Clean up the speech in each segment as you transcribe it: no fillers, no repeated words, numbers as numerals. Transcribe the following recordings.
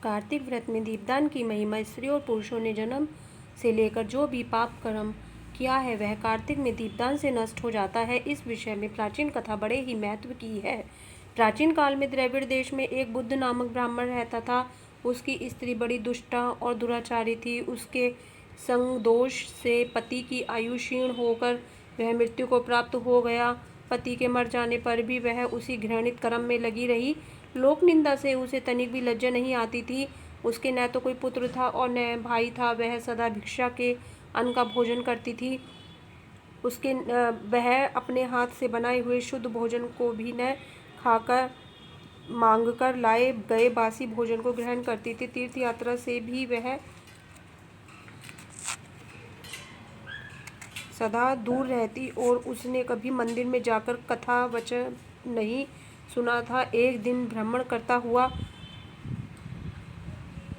कार्तिक व्रत में दीपदान की महिमा। स्त्री और पुरुषों ने जन्म से लेकर जो भी पाप कर्म किया है वह कार्तिक में दीपदान से नष्ट हो जाता है। इस विषय में प्राचीन कथा बड़े ही महत्व की है। प्राचीन काल में द्रविड़ देश में एक बुद्ध नामक ब्राह्मण रहता था। उसकी स्त्री बड़ी दुष्टा और दुराचारी थी। उसके संग दोष से पति की आयु क्षीण होकर वह मृत्यु को प्राप्त हो गया। पति के मर जाने पर भी वह उसी घृणित कर्म में लगी रही। लोक निंदा से उसे तनिक भी लज्जा नहीं आती थी। उसके न तो कोई पुत्र था और न भाई था। वह सदा भिक्षा के अन्न का भोजन करती थी। वह अपने हाथ से बनाए हुए शुद्ध भोजन को भी न खाकर मांगकर लाए गए बासी भोजन को ग्रहण करती थी। तीर्थ यात्रा से भी वह सदा दूर रहती और उसने कभी मंदिर में जाकर कथा वचन नहीं सुना था। एक दिन भ्रमण करता हुआ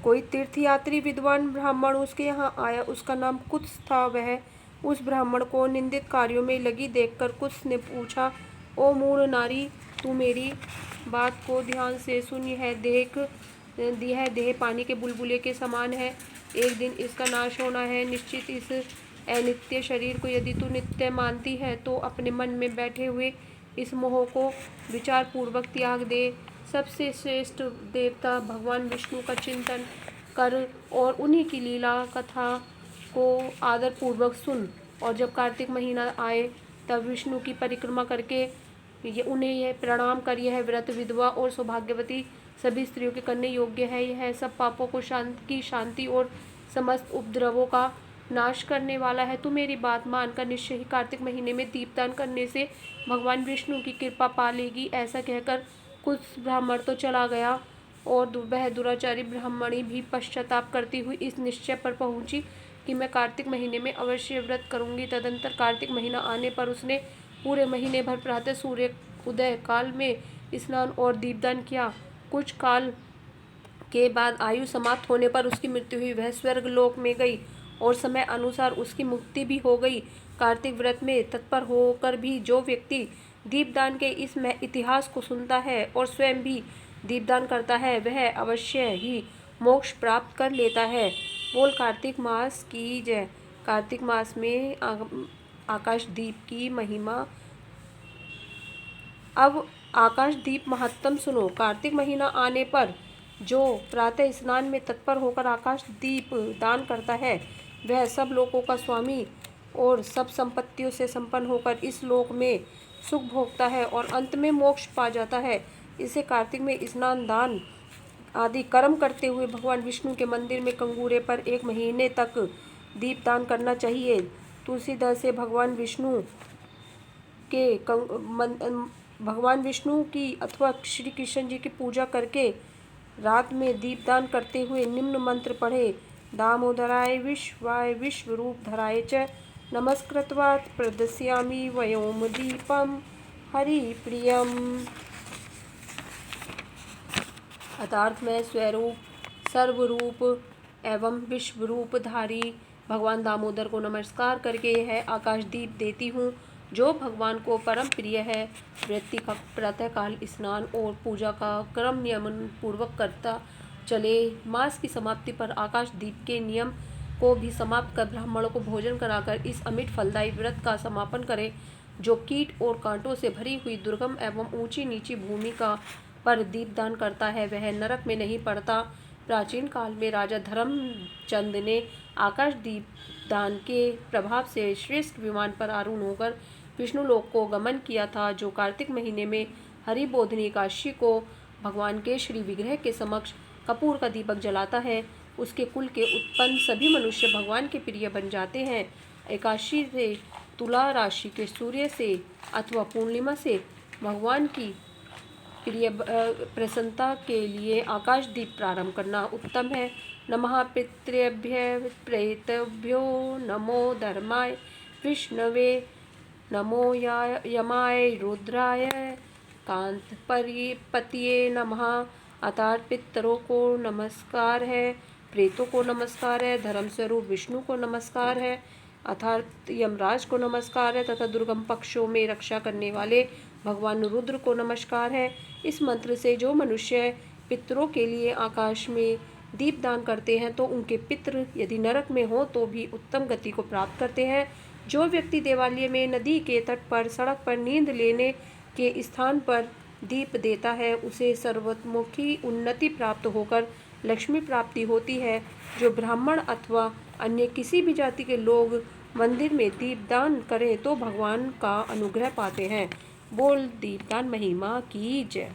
कोई तीर्थयात्री विद्वान ब्राह्मण उसके यहाँ आया। उसका नाम कुत्स था। वह उस ब्राह्मण को निंदित कार्यों में लगी देखकर कुत्स ने पूछा, ओ मूढ़ नारी, तू मेरी बात को ध्यान से सुन। यह देह पानी के बुलबुले के समान है। एक दिन इसका नाश होना है। निश्चित इस अनित्य शरीर को यदि तू नित्य मानती है तो अपने मन में बैठे हुए इस मोह को विचार पूर्वक त्याग दे। सबसे श्रेष्ठ देवता भगवान विष्णु का चिंतन कर और उन्हीं की लीला कथा को आदर पूर्वक सुन। और जब कार्तिक महीना आए तब विष्णु की परिक्रमा करके उन्हें यह प्रणाम कर, यह व्रत विधवा और सौभाग्यवती सभी स्त्रियों के करने योग्य है। यह सब पापों को शांति और समस्त उपद्रवों का नाश करने वाला है। तू मेरी बात मानकर निश्चय ही कार्तिक महीने में दीपदान करने से भगवान विष्णु की कृपा पा लेगी। ऐसा कहकर कुछ ब्राह्मण तो चला गया और वह दुराचारी ब्राह्मणी भी पश्चाताप करती हुई इस निश्चय पर पहुंची कि मैं कार्तिक महीने में अवश्य व्रत करूंगी। तदंतर कार्तिक महीना आने पर उसने पूरे महीने भर प्रातः सूर्य उदय काल में स्नान और दीपदान किया। कुछ काल के बाद आयु समाप्त होने पर उसकी मृत्यु हुई। वह स्वर्ग लोक में गई और समय अनुसार उसकी मुक्ति भी हो गई। कार्तिक व्रत में तत्पर होकर भी जो व्यक्ति दीपदान के इस इतिहास को सुनता है और स्वयं भी दीपदान करता है वह अवश्य ही मोक्ष प्राप्त कर लेता है। बोल कार्तिक मास की जय। कार्तिक मास में आकाश दीप की महिमा। अब आकाश दीप महत्तम सुनो। कार्तिक महीना आने पर जो प्रातः स्नान में तत्पर होकर आकाश दीप दान करता है वह सब लोकों का स्वामी और सब संपत्तियों से संपन्न होकर इस लोक में सुख भोगता है और अंत में मोक्ष पा जाता है। इसे कार्तिक में स्नान दान आदि कर्म करते हुए भगवान विष्णु के मंदिर में कंगूरे पर 1 महीने तक दीपदान करना चाहिए। तुलसीदास से भगवान विष्णु की अथवा श्री कृष्ण जी की पूजा करके रात में दीपदान करते हुए निम्न मंत्र पढ़े। दामोदराय विश्वाय विश्वरूपधराय च नमस्कृत्वा प्रदस्यामि वयोम दीपम हरिप्रियम। अर्थात मैं स्वरूप सर्वरूप एवं विश्वरूपधारी भगवान दामोदर को नमस्कार करके यह आकाश दीप देती हूँ जो भगवान को परम प्रिय है। व्यक्ति का प्रातःकाल स्नान और पूजा का क्रम नियमन पूर्वक करता चले। मास की समाप्ति पर आकाश दीप के नियम को भी समाप्त कर ब्राह्मणों को भोजन कराकर इस अमिट फलदायी व्रत का समापन करे। जो कीट और कांटों से भरी हुई दुर्गम एवं ऊंची नीची भूमि का पर दीपदान करता है वह नरक में नहीं पड़ता। प्राचीन काल में राजा धर्मचंद ने आकाश दीप दान के प्रभाव से श्रेष्ठ विमान पर आरूढ़ होकर विष्णु लोक को गमन किया था। जो कार्तिक महीने में हरिबोधिनी एकादशी को भगवान के श्री विग्रह के समक्ष कपूर का दीपक जलाता है उसके कुल के उत्पन्न सभी मनुष्य भगवान के प्रिय बन जाते हैं। एकादशी से तुला राशि के सूर्य से अथवा पूर्णिमा से भगवान की प्रिय प्रसन्नता के लिए आकाश दीप प्रारंभ करना उत्तम है। नमः पितृभ्य प्रेतभ्यो नमो धर्माय विष्णवे नमो यमाय रुद्राय कांतपतिये नमः। अर्थात पितरों को नमस्कार है, प्रेतों को नमस्कार है, धर्म स्वरूप विष्णु को नमस्कार है, अर्थात यमराज को नमस्कार है तथा दुर्गम पक्षों में रक्षा करने वाले भगवान रुद्र को नमस्कार है। इस मंत्र से जो मनुष्य पितरों के लिए आकाश में दीपदान करते हैं तो उनके पितृ यदि नरक में हो तो भी उत्तम गति को प्राप्त करते हैं। जो व्यक्ति देवालय में, नदी के तट पर, सड़क पर, नींद लेने के स्थान पर दीप देता है उसे सर्वतोमुखी उन्नति प्राप्त होकर लक्ष्मी प्राप्ति होती है। जो ब्राह्मण अथवा अन्य किसी भी जाति के लोग मंदिर में दीपदान करें तो भगवान का अनुग्रह पाते हैं। बोल दीपदान महिमा की जय।